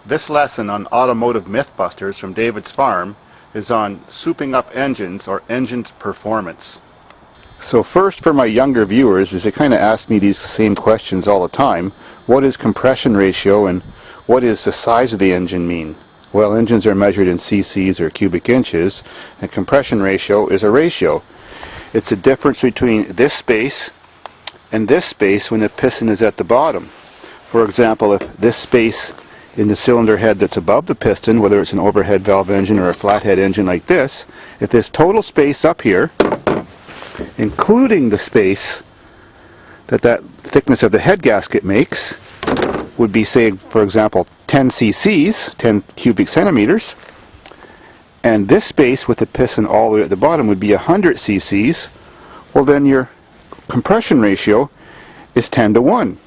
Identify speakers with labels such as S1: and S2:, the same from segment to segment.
S1: This lesson on automotive mythbusters from Davidsfarm is on souping up engines or engine performance. So first, for my younger viewers, because they kind of ask me these same questions all the time, what is compression ratio and what does the size of the engine mean? Well, engines are measured in cc's or cubic inches, and compression ratio is a ratio. It's the difference between this space and this space when the piston is at the bottom. For example, if this space in the cylinder head that's above the piston, whether it's an overhead valve engine or a flathead engine like this, if this total space up here, including the space that thickness of the head gasket makes, would be, say, for example, 10 cc's, 10 cubic centimeters, and this space with the piston all the way at the bottom would be 100 cc's, well then your compression ratio is 10 to 1.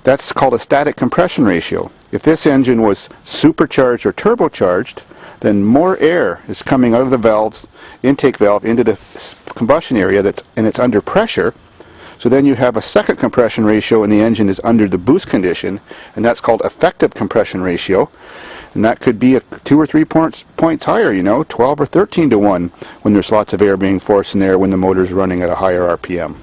S1: That's called a static compression ratio. If this engine was supercharged or turbocharged, then more air is coming out of the valves, intake valve into the combustion area and it's under pressure. So then you have a second compression ratio and the engine is under the boost condition, and that's called effective compression ratio. And that could be 2 or 3 points higher, 12 or 13 to 1 when there's lots of air being forced in there when the motor's running at a higher RPM.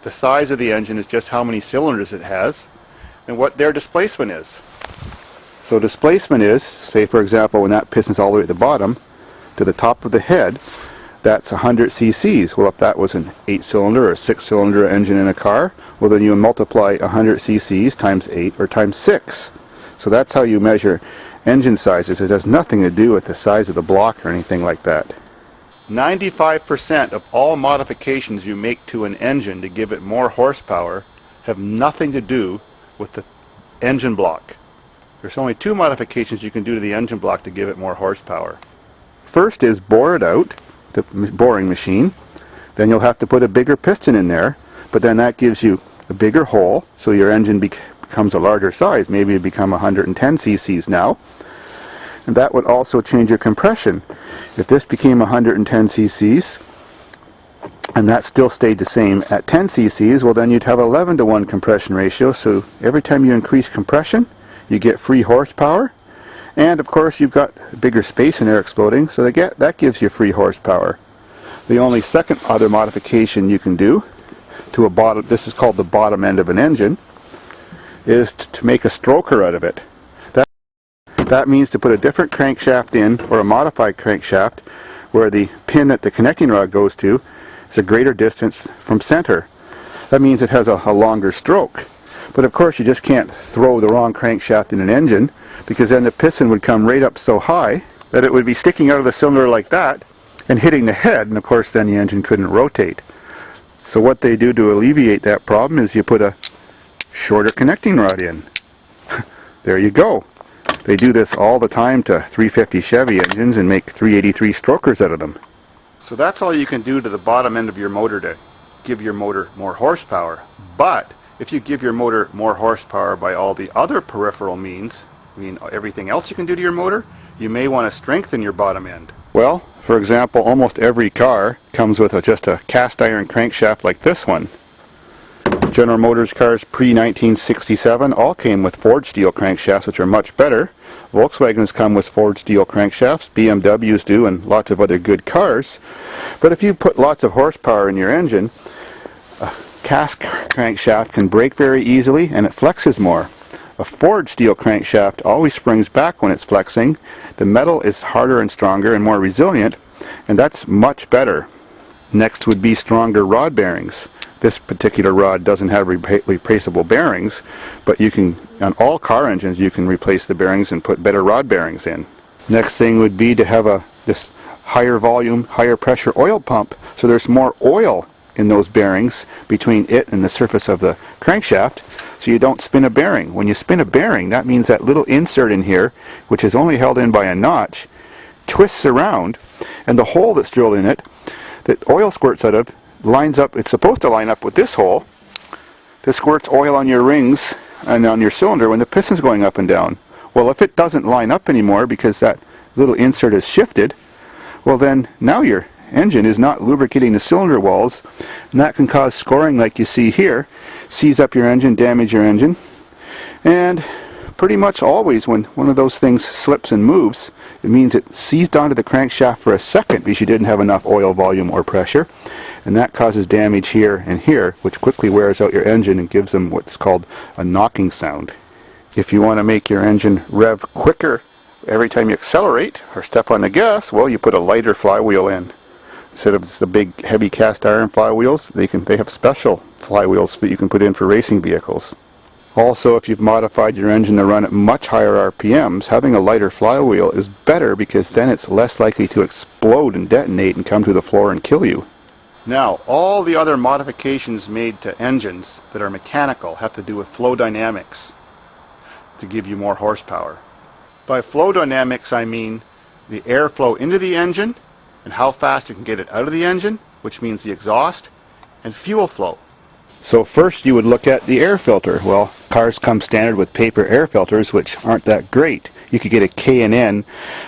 S1: The size of the engine is just how many cylinders it has and what their displacement is. So displacement is, say for example, when that piston's all the way at the bottom to the top of the head, that's 100 cc's. Well, if that was an 8-cylinder or a 6-cylinder engine in a car, well then you multiply 100 cc's times 8 or times 6. So that's how you measure engine sizes. It has nothing to do with the size of the block or anything like that. 95% of all modifications you make to an engine to give it more horsepower have nothing to do with the engine block. There's only 2 modifications you can do to the engine block to give it more horsepower. First is bore it out, the boring machine. Then you'll have to put a bigger piston in there, but then that gives you a bigger hole, so your engine becomes a larger size. Maybe it become 110 cc's now. And that would also change your compression. If this became 110 cc's and that still stayed the same at 10 cc's, well then you'd have 11 to 1 compression ratio. So every time you increase compression, you get free horsepower, and of course you've got bigger space in there exploding, so that gives you free horsepower. The only second other modification you can do to a bottom, this is called the bottom end of an engine, is to make a stroker out of it. That means to put a different crankshaft in, or a modified crankshaft, where the pin that the connecting rod goes to is a greater distance from center. That means it has a longer stroke. But of course you just can't throw the wrong crankshaft in an engine, because then the piston would come right up so high that it would be sticking out of the cylinder like that and hitting the head, and of course then the engine couldn't rotate. So what they do to alleviate that problem is you put a shorter connecting rod in. There you go. They do this all the time to 350 Chevy engines and make 383 strokers out of them. So that's all you can do to the bottom end of your motor to give your motor more horsepower. But if you give your motor more horsepower by all the other peripheral means, everything else you can do to your motor, you may want to strengthen your bottom end. Well, for example, almost every car comes with just a cast iron crankshaft like this one. General Motors cars pre-1967 all came with forged steel crankshafts, which are much better. Volkswagens come with forged steel crankshafts, BMWs do, and lots of other good cars. But if you put lots of horsepower in your engine, a cast crankshaft can break very easily and it flexes more. A forged steel crankshaft always springs back when it's flexing. The metal is harder and stronger and more resilient, and that's much better. Next would be stronger rod bearings. This particular rod doesn't have replaceable bearings, but you can, on all car engines, you can replace the bearings and put better rod bearings in. Next thing would be to have this higher volume, higher pressure oil pump, so there's more oil in those bearings between it and the surface of the crankshaft, so you don't spin a bearing. When you spin a bearing, that means that little insert in here, which is only held in by a notch, twists around, and the hole that's drilled in it, that oil squirts out of, lines up. It's supposed to line up with this hole. This squirts oil on your rings and on your cylinder when the piston's going up and down. Well, if it doesn't line up anymore because that little insert is shifted, well then now your engine is not lubricating the cylinder walls, and that can cause scoring like you see here. Seize up your engine, damage your engine, and pretty much always when one of those things slips and moves, it means it seized onto the crankshaft for a second because you didn't have enough oil volume or pressure, and that causes damage here and here, which quickly wears out your engine and gives them what's called a knocking sound. If you want to make your engine rev quicker every time you accelerate or step on the gas, well, you put a lighter flywheel in. Instead of the big heavy cast iron flywheels, they have special flywheels that you can put in for racing vehicles. Also, if you've modified your engine to run at much higher RPMs, having a lighter flywheel is better because then it's less likely to explode and detonate and come to the floor and kill you. Now, all the other modifications made to engines that are mechanical have to do with flow dynamics to give you more horsepower. By flow dynamics, I mean the airflow into the engine and how fast it can get it out of the engine, which means the exhaust, and fuel flow. So first you would look at the air filter. Well, cars come standard with paper air filters, which aren't that great. You could get a K&N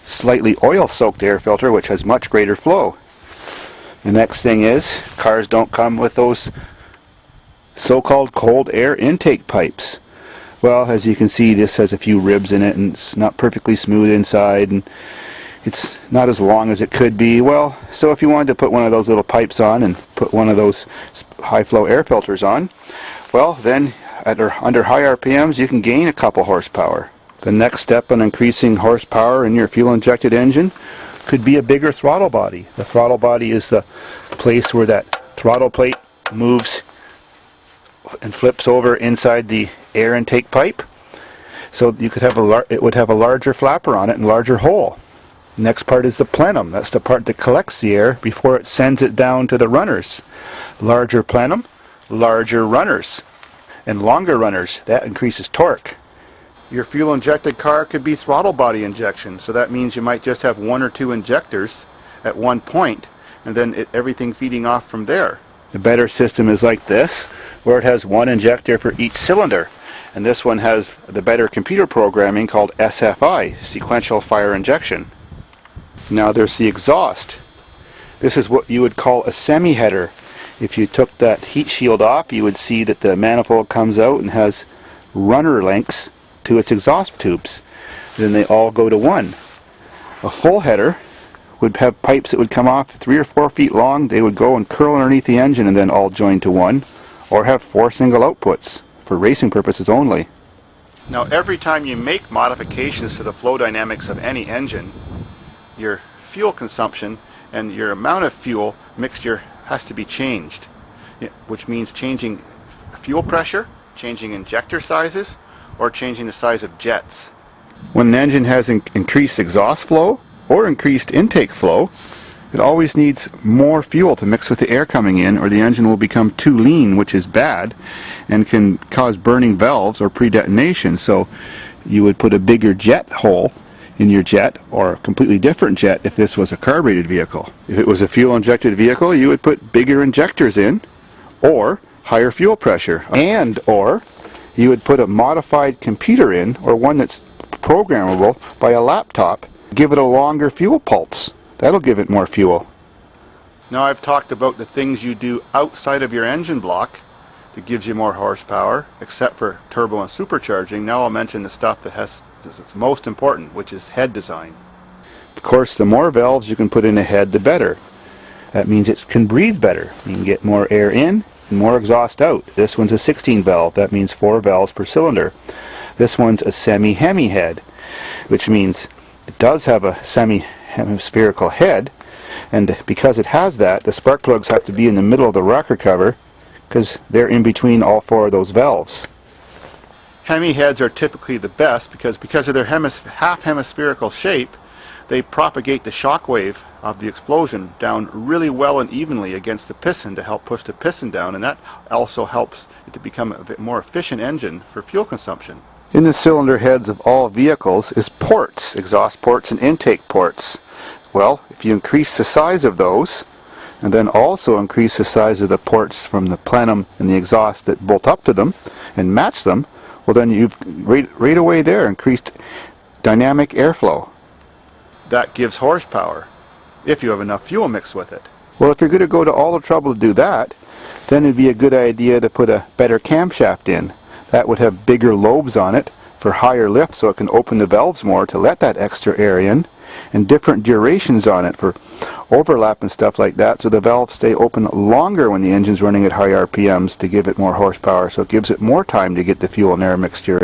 S1: slightly oil-soaked air filter, which has much greater flow. The next thing is, cars don't come with those so-called cold air intake pipes. Well, as you can see, this has a few ribs in it, and it's not perfectly smooth inside, and it's not as long as it could be. Well, so if you wanted to put one of those little pipes on and put one of those high flow air filters on, well, then under high RPMs you can gain a couple horsepower. The next step in increasing horsepower in your fuel injected engine could be a bigger throttle body. The throttle body is the place where that throttle plate moves and flips over inside the air intake pipe. So you could have it would have a larger flapper on it and larger hole. Next part is the plenum. That's the part that collects the air before it sends it down to the runners. Larger plenum, larger runners, and longer runners. That increases torque. Your fuel injected car could be throttle body injection, so that means you might just have one or two injectors at one point, and then everything feeding off from there. The better system is like this, where it has one injector for each cylinder, and this one has the better computer programming called SFI, sequential fire injection. Now there's the exhaust. This is what you would call a semi-header. If you took that heat shield off, you would see that the manifold comes out and has runner lengths to its exhaust tubes. Then they all go to one. A full header would have pipes that would come off 3 or 4 feet long. They would go and curl underneath the engine and then all join to one, or have 4 single outputs for racing purposes only. Now every time you make modifications to the flow dynamics of any engine, your fuel consumption and your amount of fuel mixture has to be changed, which means changing fuel pressure, changing injector sizes, or changing the size of jets. When an engine has increased exhaust flow or increased intake flow, it always needs more fuel to mix with the air coming in, or the engine will become too lean, which is bad and can cause burning valves or pre-detonation. So you would put a bigger jet hole in your jet, or a completely different jet if this was a carbureted vehicle. If it was a fuel injected vehicle, you would put bigger injectors in, or higher fuel pressure, and or you would put a modified computer in, or one that's programmable by a laptop, give it a longer fuel pulse. That'll give it more fuel. Now I've talked about the things you do outside of your engine block that gives you more horsepower, except for turbo and supercharging. Now I'll mention the stuff that's most important, which is head design. Of course, the more valves you can put in a head, the better. That means it can breathe better. You can get more air in and more exhaust out. This one's a 16 valve. That means 4 valves per cylinder. This one's a semi-hemi head, which means it does have a semi-hemispherical head, and because it has that, the spark plugs have to be in the middle of the rocker cover because they're in between all 4 of those valves. Hemi heads are typically the best because of their half hemispherical shape. They propagate the shock wave of the explosion down really well and evenly against the piston to help push the piston down, and that also helps it to become a bit more efficient engine for fuel consumption. In the cylinder heads of all vehicles is ports, exhaust ports and intake ports. Well, if you increase the size of those, and then also increase the size of the ports from the plenum and the exhaust that bolt up to them, and match them, well then you've right away there increased dynamic airflow. That gives horsepower, if you have enough fuel mixed with it. Well, if you're going to go to all the trouble to do that, then it'd be a good idea to put a better camshaft in. That would have bigger lobes on it for higher lift so it can open the valves more to let that extra air in, and different durations on it for overlap and stuff like that, so the valves stay open longer when the engine's running at high RPMs to give it more horsepower, so it gives it more time to get the fuel and air mixture.